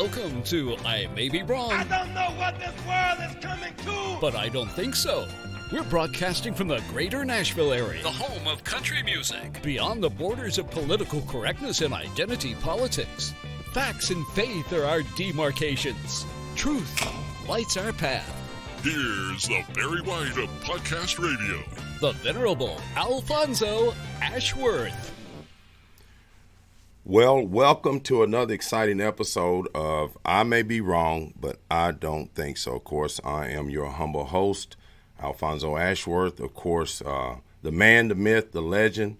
Welcome to I May Be Wrong. I don't know what this world is coming to. But I don't think so. We're broadcasting from the greater Nashville area, the home of country music, beyond the borders of political correctness and identity politics. Facts and faith are our demarcations. Truth lights our path. Here's the Barry White of Podcast Radio, the Venerable Alfonso Ashworth. Well, welcome to another exciting episode of I May Be Wrong, but I Don't Think So. Of course, I am your humble host, Alfonso Ashworth. Of course, the man, the myth, the legend.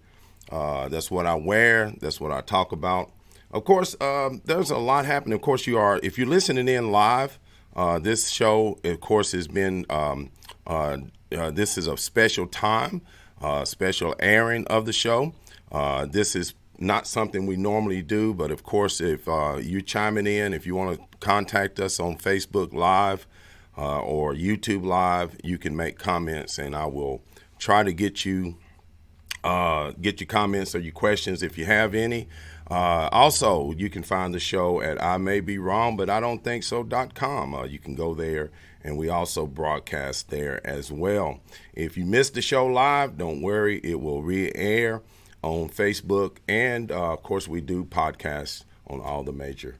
That's what I wear. That's what I talk about. Of course, there's a lot happening. Of course, if you're listening in live, this show, of course, has been, this is a special time, special airing of the show. This is not something we normally do, but of course, if you're chiming in, if you want to contact us on Facebook Live or YouTube Live, you can make comments, and I will try to get your comments or your questions if you have any. Also, you can find the show at I May Be Wrong, but I Don't Think So.com. You can go there, and we also broadcast there as well. If you missed the show live, don't worry, it will re-air on Facebook, and of course we do podcasts on all the major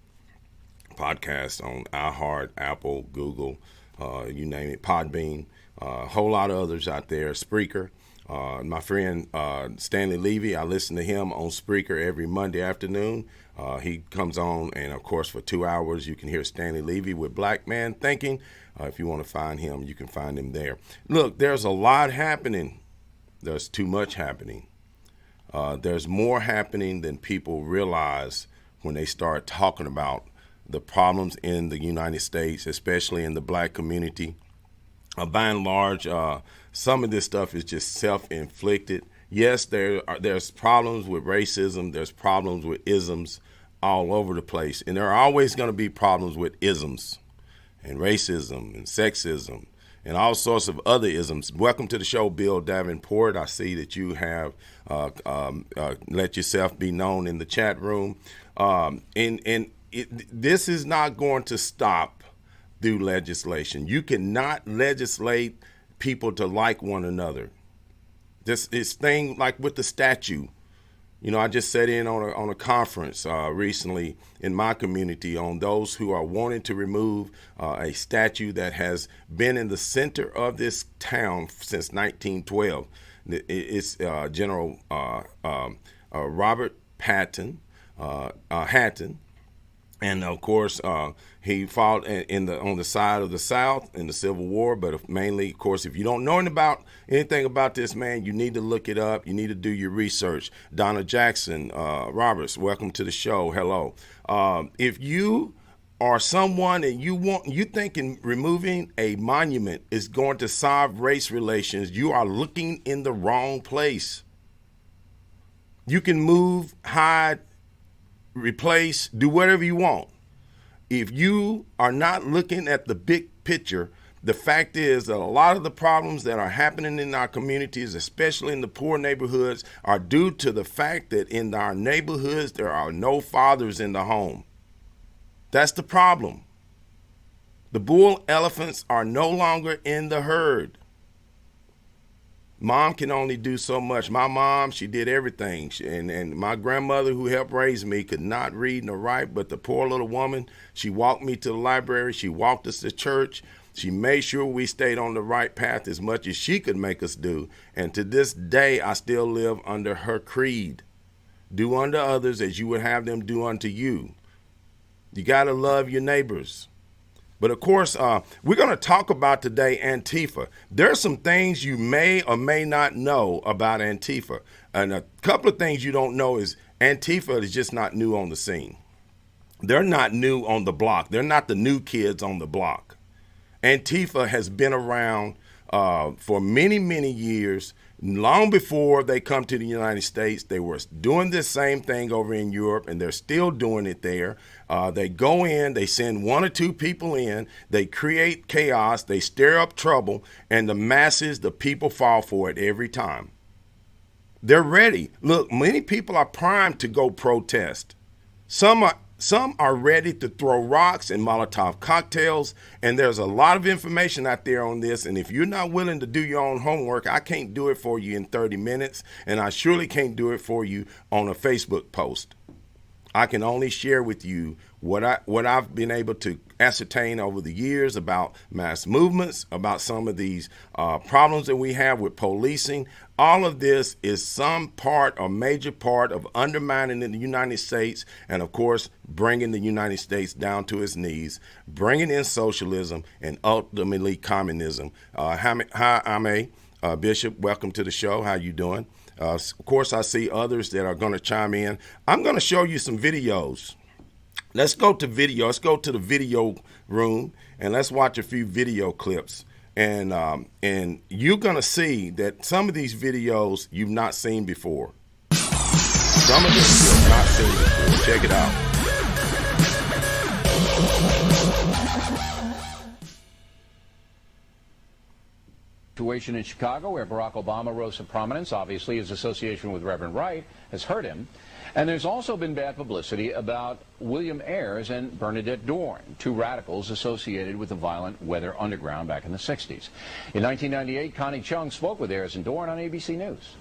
podcasts on iHeart, Apple, Google, you name it, Podbean, a whole lot of others out there, Spreaker. My friend Stanley Levy, I listen to him on Spreaker every Monday afternoon. He comes on, and of course for 2 hours you can hear Stanley Levy with Black Man Thinking. If you want to find him, you can find him there. Look, there's a lot happening. There's too much happening. There's more happening than people realize when they start talking about the problems in the United States, especially in the black community. By and large, some of this stuff is just self-inflicted. Yes, there's problems with racism. There's problems with isms all over the place. And there are always going to be problems with isms and racism and sexism and all sorts of other isms. Welcome to the show, Bill Davenport. I see that you have let yourself be known in the chat room. This is not going to stop through legislation. You cannot legislate people to like one another. This thing like with the statue. You know, I just sat in on a conference recently in my community on those who are wanting to remove a statue that has been in the center of this town since 1912. It's General Robert Hatton, and of course he fought on the side of the South in the Civil War. But mainly, of course, if you don't know anything about this man, you need to look it up. You need to do your research. Donna Jackson Roberts, welcome to the show. Hello. If you are someone and you thinking removing a monument is going to solve race relations, you are looking in the wrong place. You can move, hide, replace, do whatever you want. If you are not looking at the big picture, the fact is that a lot of the problems that are happening in our communities, especially in the poor neighborhoods, are due to the fact that in our neighborhoods there are no fathers in the home. That's the problem. The bull elephants are no longer in the herd. Mom can only do so much. My mom, she did everything. And my grandmother, who helped raise me, could not read nor write, but the poor little woman, she walked me to the library. She walked us to church. She made sure we stayed on the right path as much as she could make us do. And to this day, I still live under her creed. Do unto others as you would have them do unto you. You got to love your neighbors. But of course, we're going to talk about today Antifa. There are some things you may or may not know about Antifa. And a couple of things you don't know is Antifa is just not new on the scene. They're not new on the block. They're not the new kids on the block. Antifa has been around for many, many years. Long before they come to the United States, they were doing this same thing over in Europe, and they're still doing it there. They go in, they send one or two people in, they create chaos, they stir up trouble, and the masses, the people fall for it every time. They're ready. Look, many people are primed to go protest. Some are Some are ready to throw rocks and Molotov cocktails, and there's a lot of information out there on this, and if you're not willing to do your own homework, I can't do it for you in 30 minutes, and I surely can't do it for you on a Facebook post. I can only share with you what I've been able to ascertain over the years about mass movements, about some of these problems that we have with policing. All of this is some part or major part of undermining the United States and, of course, bringing the United States down to its knees, bringing in socialism and ultimately communism. Hi, Ame. Bishop, welcome to the show. How you doing? Of course, I see others that are going to chime in. I'm going to show you some videos. Let's go to video. Let's go to the video room and let's watch a few video clips. And you're going to see that some of these videos you've not seen before. Some of this you've not seen before. Check it out. Situation in Chicago, where Barack Obama rose to prominence. Obviously, his association with Reverend Wright has hurt him. And there's also been bad publicity about William Ayers and Bernadette Dorn, two radicals associated with the violent Weather Underground back in the 60s. In 1998, Connie Chung spoke with Ayers and Dorn on ABC News.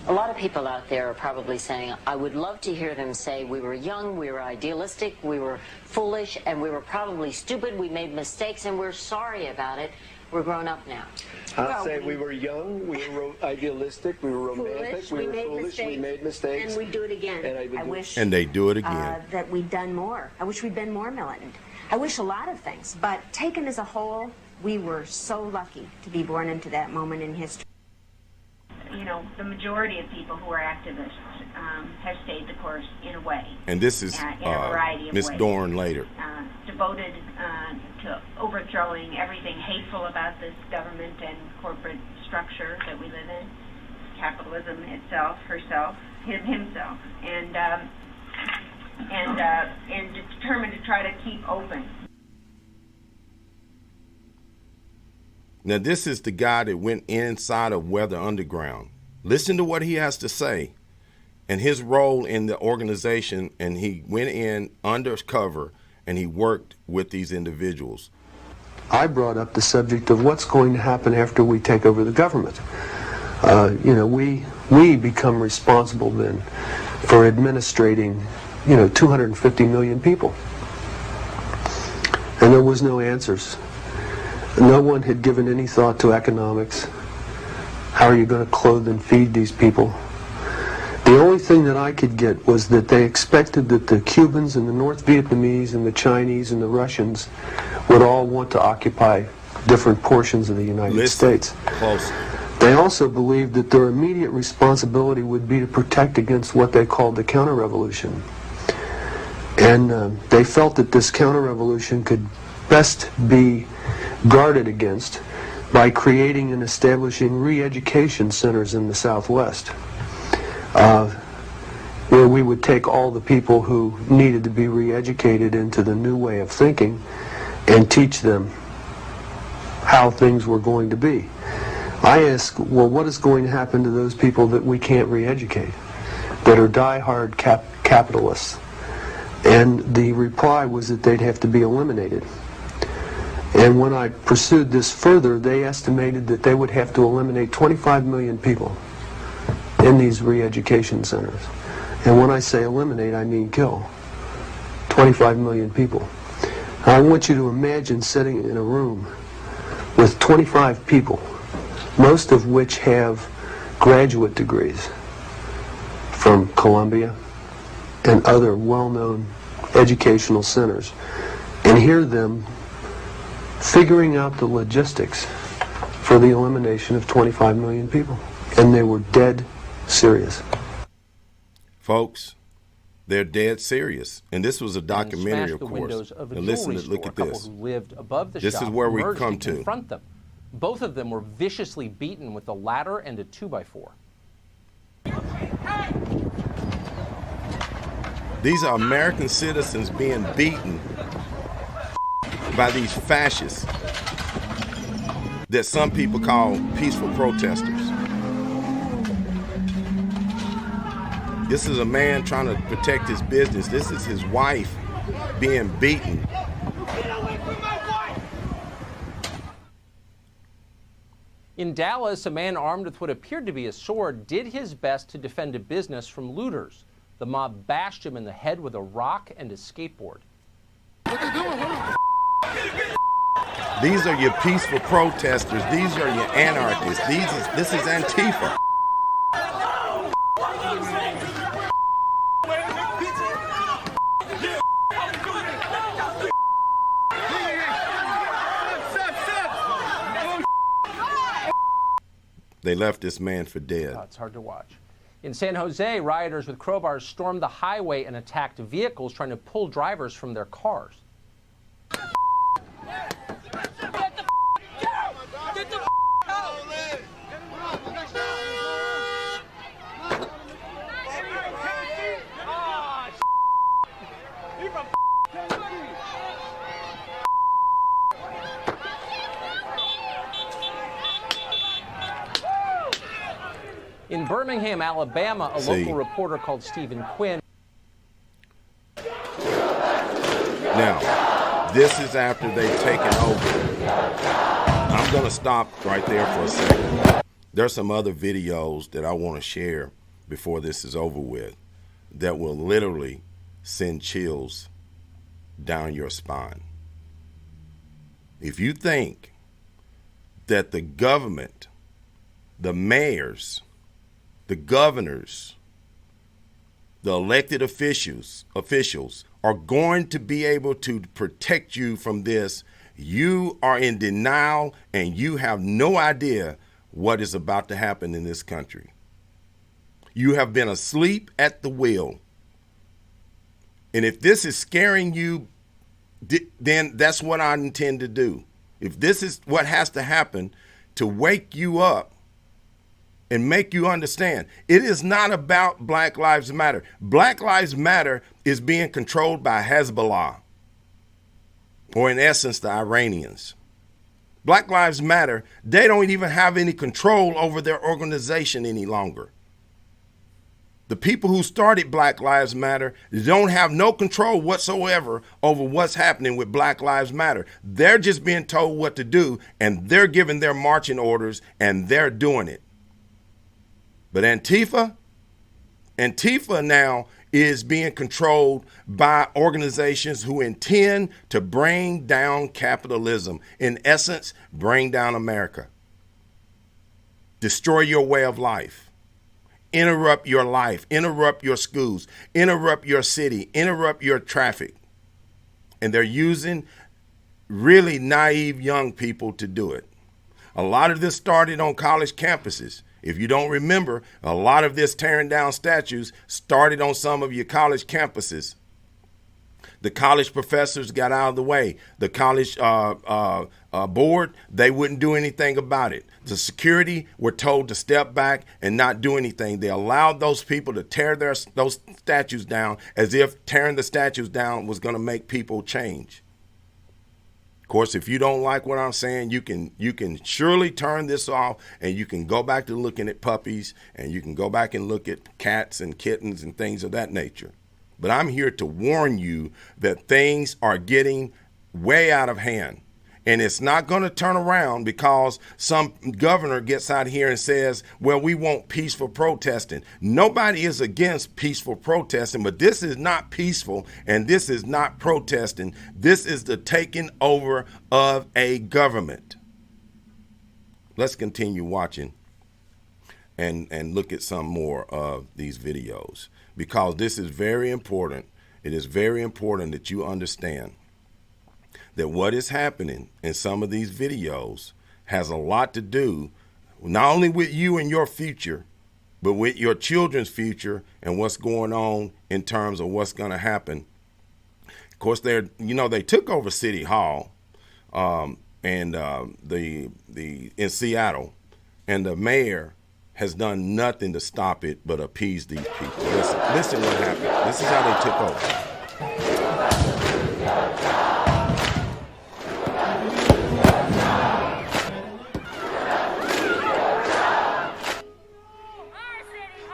A lot of people out there are probably saying, I would love to hear them say we were young, we were idealistic, we were foolish, and we were probably stupid, we made mistakes, and we're sorry about it. We're grown up now. I'll say we were young, we were idealistic, we were romantic, we were foolish, we made mistakes. And we do it again. And I wish and they do it again. That we'd done more. I wish we'd been more militant. I wish a lot of things. But taken as a whole, we were so lucky to be born into that moment in history. You know, the majority of people who are activists have stayed the course in a way. And this is Ms. Dorn later. Devoted to overthrowing everything hateful about this government and corporate structure that we live in, capitalism itself, herself, himself, and determined to try to keep open. Now, this is the guy that went inside of Weather Underground. Listen to what he has to say and his role in the organization. And he went in undercover and he worked with these individuals. I brought up the subject of what's going to happen after we take over the government. We become responsible then for administrating, 250 million people. And there was no answers. No one had given any thought to economics. How are you going to clothe and feed these people? The only thing that I could get was that they expected that the Cubans and the North Vietnamese and the Chinese and the Russians would all want to occupy different portions of the United States. Close. They also believed that their immediate responsibility would be to protect against what they called the counter-revolution. And they felt that this counter-revolution could best be guarded against by creating and establishing re-education centers in the Southwest, where we would take all the people who needed to be re-educated into the new way of thinking and teach them how things were going to be. I ask, well, what is going to happen to those people that we can't re-educate, that are die-hard capitalists? And the reply was that they'd have to be eliminated. And when I pursued this further, they estimated that they would have to eliminate 25 million people in these re-education centers. And when I say eliminate, I mean kill. 25 million people. I want you to imagine sitting in a room with 25 people, most of which have graduate degrees from Columbia and other well-known educational centers, and hear them figuring out the logistics for the elimination of 25 million people. And they were dead serious. Folks, they're dead serious. And this was a documentary, of course. And listen, look at this. This is where we come to. Confront them. Both of them were viciously beaten with a ladder and a 2x4. These are American citizens being beaten by these fascists that some people call peaceful protesters. This is a man trying to protect his business. This is his wife being beaten. In Dallas, a man armed with what appeared to be a sword did his best to defend a business from looters. The mob bashed him in the head with a rock and a skateboard. These are your peaceful protesters. These are your anarchists. This is Antifa. They left this man for dead. Oh, it's hard to watch. In San Jose, rioters with crowbars stormed the highway and attacked vehicles trying to pull drivers from their cars. In Birmingham, Alabama, a local reporter called Stephen Quinn. Now, this is after they've taken over. I'm going to stop right there for a second. There's some other videos that I want to share before this is over with that will literally send chills down your spine. If you think that the government, the mayors, the governors, the elected officials are going to be able to protect you from this, you are in denial and you have no idea what is about to happen in this country. You have been asleep at the wheel. And if this is scaring you, then that's what I intend to do. If this is what has to happen to wake you up and make you understand, it is not about Black Lives Matter. Black Lives Matter is being controlled by Hezbollah, or in essence, the Iranians. Black Lives Matter, they don't even have any control over their organization any longer. The people who started Black Lives Matter don't have no control whatsoever over what's happening with Black Lives Matter. They're just being told what to do, and they're given their marching orders, and they're doing it. But Antifa now is being controlled by organizations who intend to bring down capitalism. In essence, bring down America. Destroy your way of life. Interrupt your life. Interrupt your schools. Interrupt your city. Interrupt your traffic. And they're using really naive young people to do it. A lot of this started on college campuses. If you don't remember, a lot of this tearing down statues started on some of your college campuses. The college professors got out of the way. The college board, they wouldn't do anything about it. The security were told to step back and not do anything. They allowed those people to tear those statues down as if tearing the statues down was going to make people change. Of course, if you don't like what I'm saying, you can surely turn this off, and you can go back to looking at puppies, and you can go back and look at cats and kittens and things of that nature. But I'm here to warn you that things are getting way out of hand. And it's not going to turn around because some governor gets out here and says, well, we want peaceful protesting. Nobody is against peaceful protesting, but this is not peaceful and this is not protesting. This is the taking over of a government. Let's continue watching and look at some more of these videos, because this is very important. It is very important that you understand that what is happening in some of these videos has a lot to do not only with you and your future, but with your children's future and what's going on in terms of what's going to happen. Of course, they took over City Hall in Seattle, and the mayor has done nothing to stop it but appease these people. Listen what happened. This is how they took over.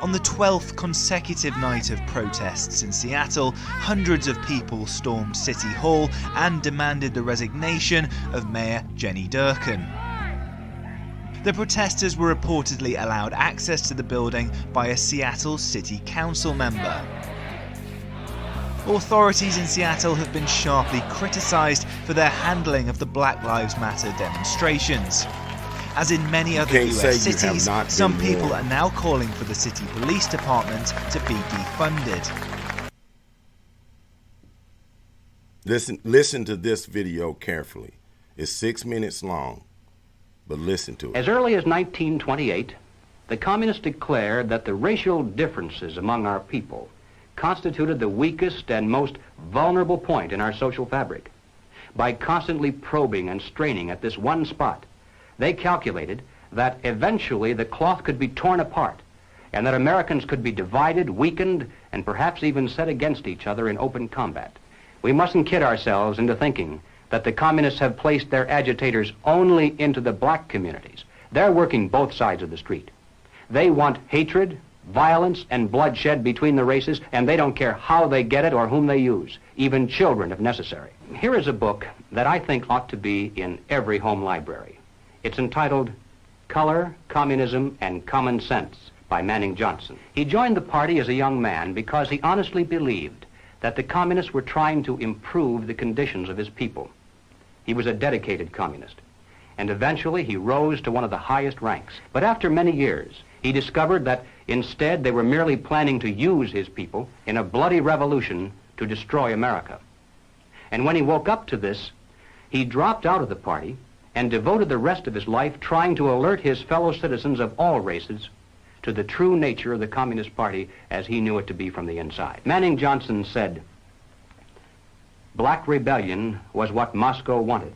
On the 12th consecutive night of protests in Seattle, hundreds of people stormed City Hall and demanded the resignation of Mayor Jenny Durkan. The protesters were reportedly allowed access to the building by a Seattle City Council member. Authorities in Seattle have been sharply criticised for their handling of the Black Lives Matter demonstrations. As in many other US cities, some people are now calling for the city police department to be defunded. Listen to this video carefully. It's 6 minutes long, but listen to it. As early as 1928, the communists declared that the racial differences among our people constituted the weakest and most vulnerable point in our social fabric. By constantly probing and straining at this one spot, they calculated that eventually the cloth could be torn apart and that Americans could be divided, weakened, and perhaps even set against each other in open combat. We mustn't kid ourselves into thinking that the communists have placed their agitators only into the black communities. They're working both sides of the street. They want hatred, violence, and bloodshed between the races, and they don't care how they get it or whom they use, even children if necessary. Here is a book that I think ought to be in every home library. It's entitled Color, Communism, and Common Sense by Manning Johnson. He joined the party as a young man because he honestly believed that the communists were trying to improve the conditions of his people. He was a dedicated communist, and eventually he rose to one of the highest ranks. But after many years, he discovered that instead they were merely planning to use his people in a bloody revolution to destroy America. And when he woke up to this, he dropped out of the party and devoted the rest of his life trying to alert his fellow citizens of all races to the true nature of the Communist Party as he knew it to be from the inside. Manning Johnson said, "Black rebellion was what Moscow wanted.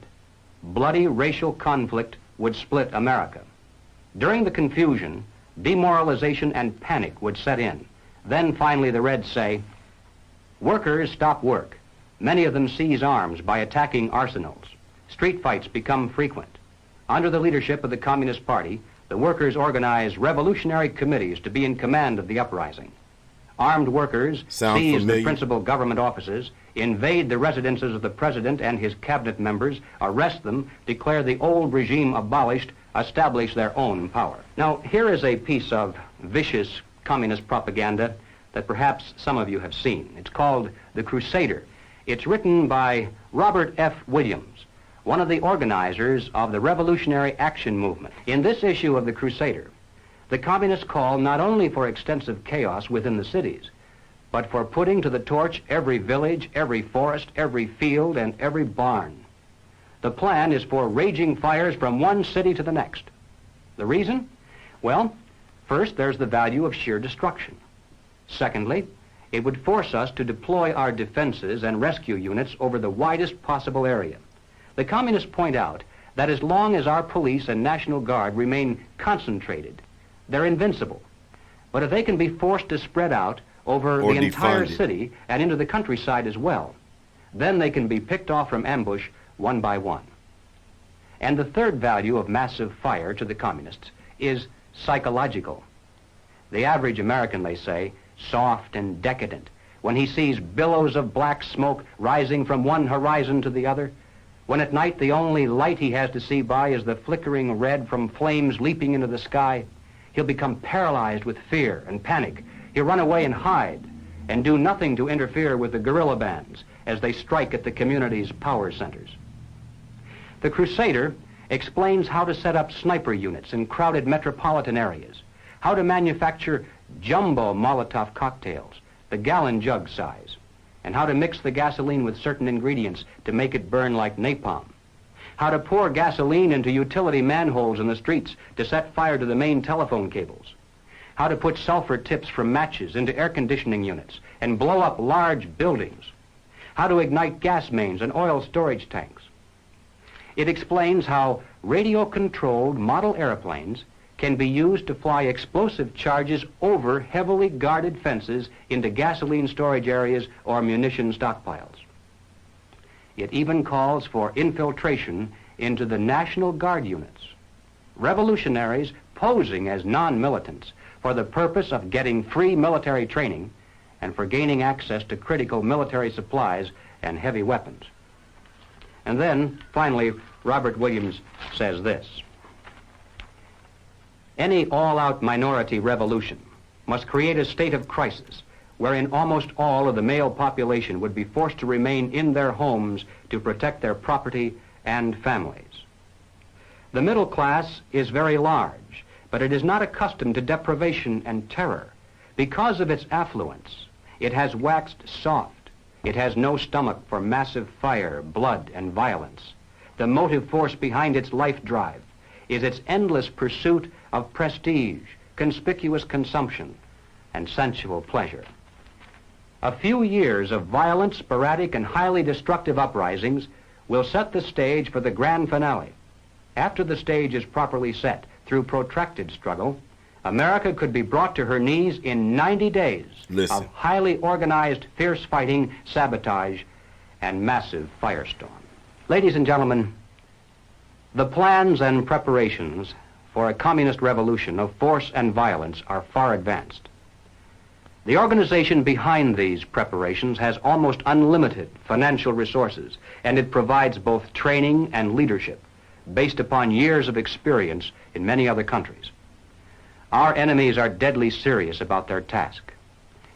Bloody racial conflict would split America. During the confusion, demoralization and panic would set in. Then finally the Reds say, workers stop work. Many of them seize arms by attacking arsenals. Street fights become frequent. Under the leadership of the Communist Party, the workers organize revolutionary committees to be in command of the uprising. Armed workers seize the principal government offices, invade the residences of the president and his cabinet members, arrest them, declare the old regime abolished, establish their own power." Now, here is a piece of vicious communist propaganda that perhaps some of you have seen. It's called The Crusader. It's written by Robert F. Williams, one of the organizers of the Revolutionary Action Movement. In this issue of The Crusader, the communists call not only for extensive chaos within the cities, but for putting to the torch every village, every forest, every field, and every barn. The plan is for raging fires from one city to the next. The reason? Well, first, there's the value of sheer destruction. Secondly, it would force us to deploy our defenses and rescue units over the widest possible area. The communists point out that as long as our police and National Guard remain concentrated, they're invincible. But if they can be forced to spread out over the entire city and into the countryside as well, then they can be picked off from ambush one by one. And the third value of massive fire to the communists is psychological. The average American, they say, soft and decadent, when he sees billows of black smoke rising from one horizon to the other, when at night the only light he has to see by is the flickering red from flames leaping into the sky, he'll become paralyzed with fear and panic. He'll run away and hide and do nothing to interfere with the guerrilla bands as they strike at the community's power centers. The Crusader explains how to set up sniper units in crowded metropolitan areas, how to manufacture jumbo Molotov cocktails, the gallon jug size, and how to mix the gasoline with certain ingredients to make it burn like napalm, how to pour gasoline into utility manholes in the streets to set fire to the main telephone cables, how to put sulfur tips from matches into air conditioning units and blow up large buildings, how to ignite gas mains and oil storage tanks. It explains how radio-controlled model airplanes can be used to fly explosive charges over heavily guarded fences into gasoline storage areas or munition stockpiles. It even calls for infiltration into the National Guard units. Revolutionaries posing as non-militants for the purpose of getting free military training and for gaining access to critical military supplies and heavy weapons. And then, finally, Robert Williams says this: any all-out minority revolution must create a state of crisis wherein almost all of the male population would be forced to remain in their homes to protect their property and families. The middle class is very large, but it is not accustomed to deprivation and terror. Because of its affluence, it has waxed soft. It has no stomach for massive fire, blood, and violence. The motive force behind its life drive is its endless pursuit of prestige, conspicuous consumption, and sensual pleasure. A few years of violent, sporadic, and highly destructive uprisings will set the stage for the grand finale. After the stage is properly set through protracted struggle, America could be brought to her knees in 90 days of highly organized, fierce fighting, sabotage, and massive firestorm. Ladies and gentlemen, the plans and preparations for a communist revolution of force and violence are far advanced. The organization behind these preparations has almost unlimited financial resources, and it provides both training and leadership based upon years of experience in many other countries. Our enemies are deadly serious about their task,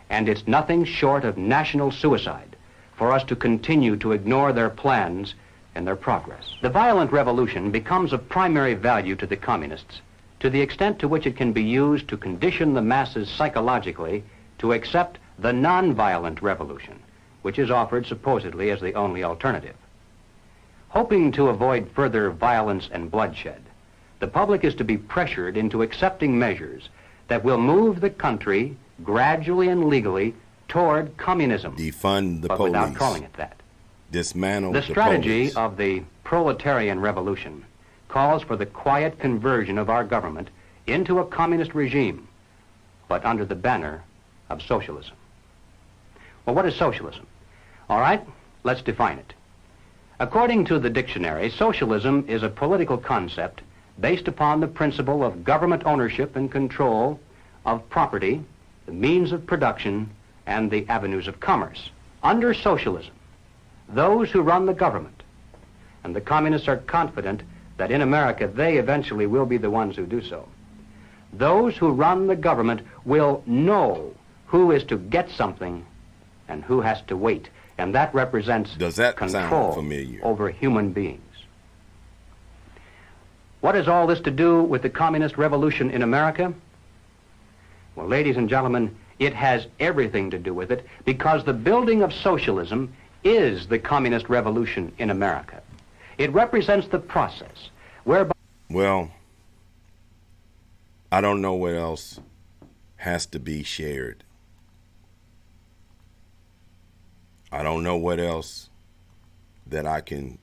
and it's nothing short of national suicide for us to continue to ignore their plans and their progress. The violent revolution becomes of primary value to the communists to the extent to which it can be used to condition the masses psychologically to accept the non-violent revolution, which is offered supposedly as the only alternative. Hoping to avoid further violence and bloodshed, the public is to be pressured into accepting measures that will move the country gradually and legally toward communism. Defund the but police. Without calling it that. Dismantle the strategy police. of the proletarian revolution calls for the quiet conversion of our government into a communist regime, but under the banner of socialism. Well, what is socialism? All right, let's define it. According to the dictionary, socialism is a political concept based upon the principle of government ownership and control of property, the means of production, and the avenues of commerce. Under socialism, those who run the government, and the communists are confident that in America they eventually will be the ones who do so, those who run the government will know who is to get something and who has to wait, and that represents control over human beings. What has all this to do with the communist revolution in America? Well, ladies and gentlemen, it has everything to do with it, because the building of socialism is the communist revolution in America. It represents the process whereby... Well, I don't know what else has to be shared. I don't know what else that I can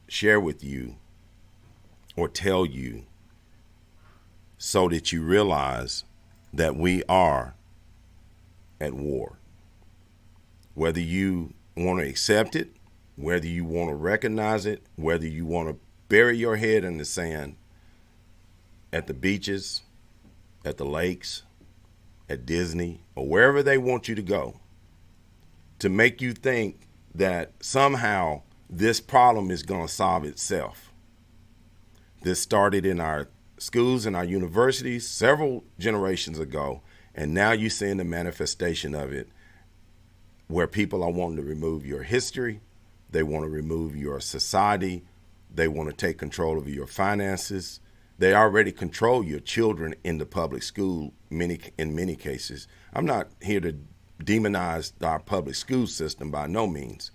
share with you or tell you so that you realize that we are at war. Whether you want to accept it, whether you want to recognize it, whether you want to bury your head in the sand at the beaches, at the lakes, at Disney, or wherever they want you to go, to make you think that somehow this problem is going to solve itself. This started in our schools and our universities several generations ago, and now you're seeing the manifestation of it where people are wanting to remove your history, they want to remove your society, they want to take control of your finances. They already control your children in the public school in many cases. I'm not here to demonize our public school system by no means,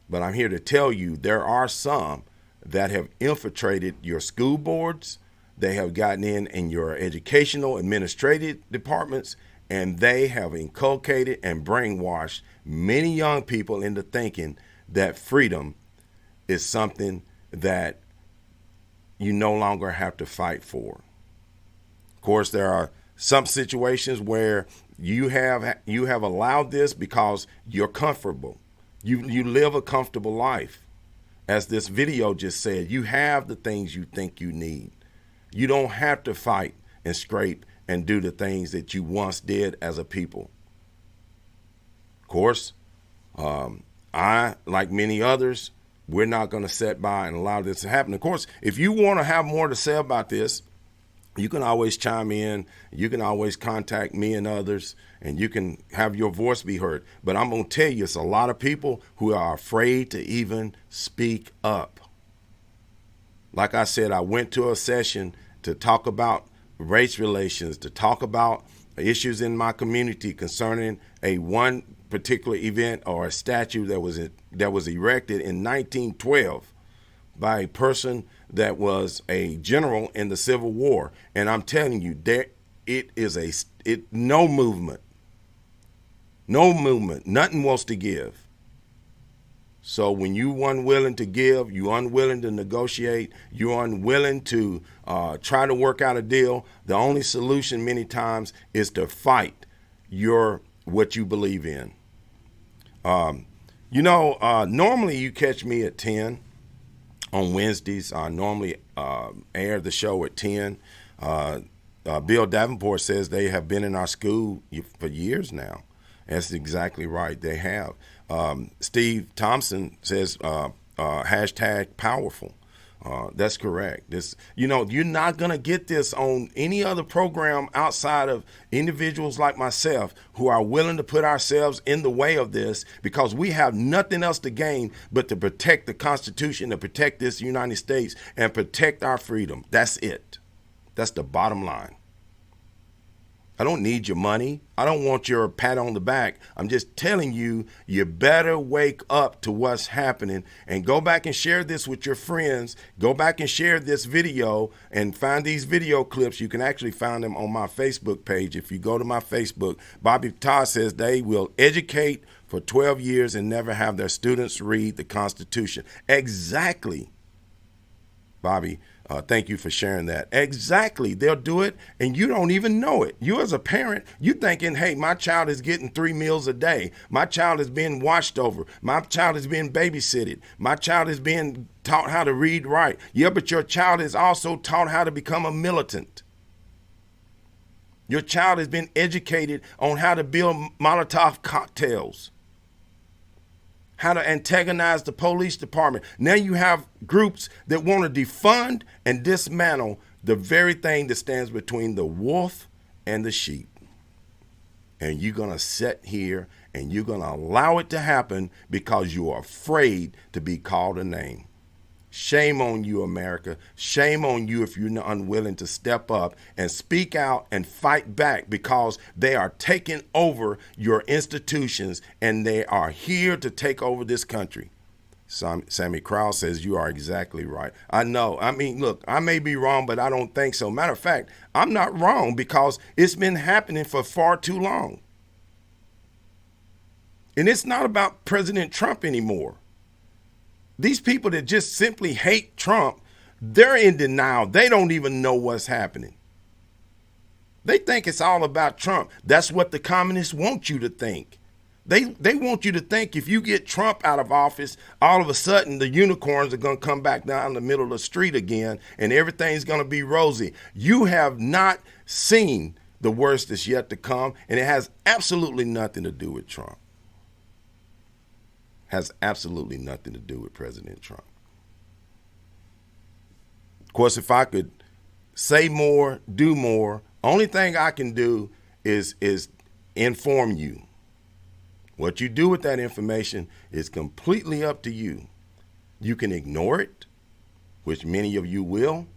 but I'm here to tell you there are some that have infiltrated your school boards. They have gotten in your educational administrative departments, and they have inculcated and brainwashed many young people into thinking that freedom is something that you no longer have to fight for. Of course, there are some situations where you have allowed this because you're comfortable. You live a comfortable life. As this video just said, you have the things you think you need. You don't have to fight and scrape and do the things that you once did as a people. Of course, I, like many others, we're not going to sit by and allow this to happen. Of course, if you want to have more to say about this, you can always chime in. You can always contact me and others, and you can have your voice be heard. But I'm going to tell you, it's a lot of people who are afraid to even speak up. Like I said, I went to a session to talk about race relations, to talk about issues in my community concerning one particular event or a statue that was erected in 1912 by a person that was a general in the Civil War. And I'm telling you, no movement, nothing wants to give. So when you unwilling to give, you unwilling to negotiate, you're unwilling to try to work out a deal, the only solution many times is to fight what you believe in. Normally you catch me at 10 on Wednesdays. I normally air the show at 10. Bill Davenport says they have been in our school for years now. That's exactly right. They have. Steve Thompson says hashtag powerful. That's correct. You're not going to get this on any other program outside of individuals like myself who are willing to put ourselves in the way of this, because we have nothing else to gain but to protect the Constitution, to protect this United States, and protect our freedom. That's it. That's the bottom line. I don't need your money. I don't want your pat on the back. I'm just telling you, you better wake up to what's happening and go back and share this with your friends. Go back and share this video and find these video clips. You can actually find them on my Facebook page. If you go to my Facebook, Bobby Todd says they will educate for 12 years and never have their students read the Constitution. Exactly, Bobby. Thank you for sharing that. Exactly. They'll do it, and you don't even know it. You as a parent, you thinking, hey, my child is getting 3 meals a day. My child is being watched over. My child is being babysitted. My child is being taught how to read, write. Yeah, but your child is also taught how to become a militant. Your child has been educated on how to build Molotov cocktails, how to antagonize the police department. Now you have groups that want to defund and dismantle the very thing that stands between the wolf and the sheep. And you're going to sit here and you're going to allow it to happen because you are afraid to be called a name. Shame on you, America. Shame on you if you're unwilling to step up and speak out and fight back, because they are taking over your institutions and they are here to take over this country. Sammy Krause says you are exactly right. I know. I mean, look, I may be wrong, but I don't think so. Matter of fact, I'm not wrong because it's been happening for far too long. And it's not about President Trump anymore. These people that just simply hate Trump, they're in denial. They don't even know what's happening. They think it's all about Trump. That's what the communists want you to think. They want you to think if you get Trump out of office, all of a sudden the unicorns are going to come back down the middle of the street again and everything's going to be rosy. You have not seen the worst that's yet to come, and it has absolutely nothing to do with Trump. Has absolutely nothing to do with President Trump. Of course, if I could say more, do more, only thing I can do is inform you. What you do with that information is completely up to you. You can ignore it, which many of you will.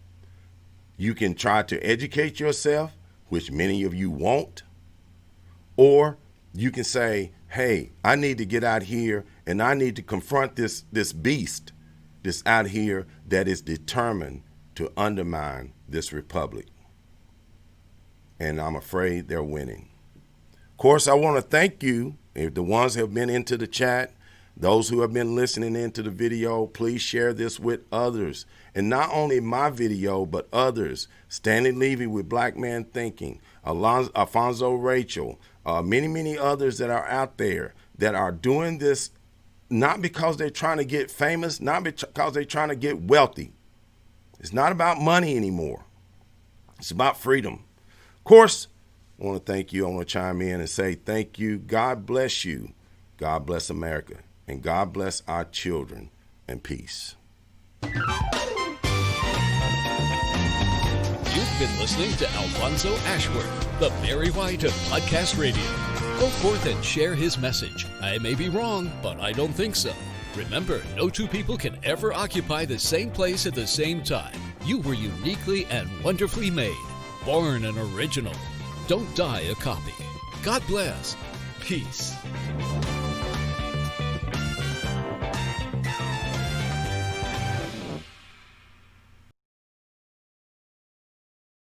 You can try to educate yourself, which many of you won't. Or you can say, hey, I need to get out here and I need to confront this beast that's out here that is determined to undermine this republic. And I'm afraid they're winning. Of course, I want to thank you, if the ones who have been into the chat, those who have been listening into the video, please share this with others. And not only my video, but others. Stanley Levy with Black Man Thinking, Alfonso Rachel, many others that are out there that are doing this not because they're trying to get famous, not because they're trying to get wealthy. It's not about money anymore. It's about freedom. Of course, I want to thank you. I want to chime in and say thank you. God bless you. God bless America. And God bless our children. And peace. You've been listening to Alfonso Ashworth, the Barry White of Podcast Radio. Go forth and share his message. I may be wrong, but I don't think so. Remember, no two people can ever occupy the same place at the same time. You were uniquely and wonderfully made. Born an original. Don't die a copy. God bless. Peace.